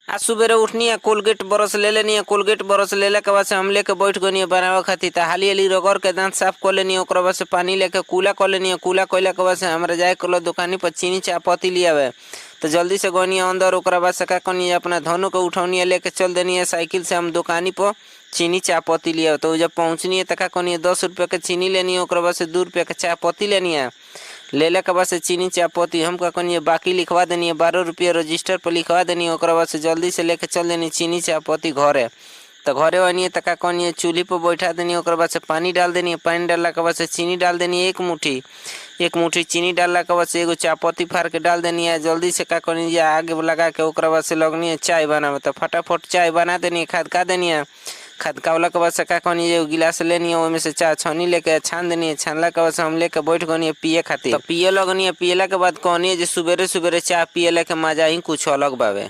आज सुबेरे उठनी है, कोलगेट ब्रश ले लेनी है। कोलगेट ब्रश लेला के बाद से हम लेके बैठ गनी बनावे खातिर। त हाली हाली रगड़ के दांत साफ कर लेनी। ओकरा बाद से पानी लेके कूला कर लेनी। कूला कइला के बाद से हमरा जाए कल दुकानी पर चीनी चायपत्ती लियावे। तो जल्दी से गनी अंदर। ओकरा बाद से का करनी है, अपना धनु के उठौनी लेके चल देनी है साइकिल से हम दुकानी पर चीनी चायपत्ती लिया। तो जब पहुँचनी है तो का करनी है, 10 रुपये के चीनी लेनी है। ओकरा बाद से 2 रुपये के चायपत्ती लेनी है। लेला के बाद से चीनी चायपत्ती हम का करनी है, बाकी लिखवा देनी है, 12 रुपये रजिस्टर पर लिखवा देनी है। ओकरा बाद से जल्दी से लेके चल देनी चीनी चायपत्ती घरे। तो घरे आनी है तो का करनी है, चूल्ही पर बैठा देनी है। ओकरा बाद से पानी डाल देनी है। पानी डालने के बाद से चीनी डाल देनी है, 1 मुट्ठी चीनी डालने के बाद से एगो चायपत्ती फाड़ के डाल देनी है। जल्दी से का करनी है, आगे लगा के ओकरा बाद से लगनी है चाय बनावे। तो फटाफट चाय बना देनी है, खदका देनी है। खदकावला के बाद से का करनी है, गिलास लेनी है, ओमे से चाय छानी लेके छान देनी है। छानला के बाद से हम लेके बैठ गनी है पिए खातिर। तो पिए लगनी है। पियला के बाद कहनी है, सुबेरे सुबेरे चाय पियला के मजा ही कुछ अलग बावे।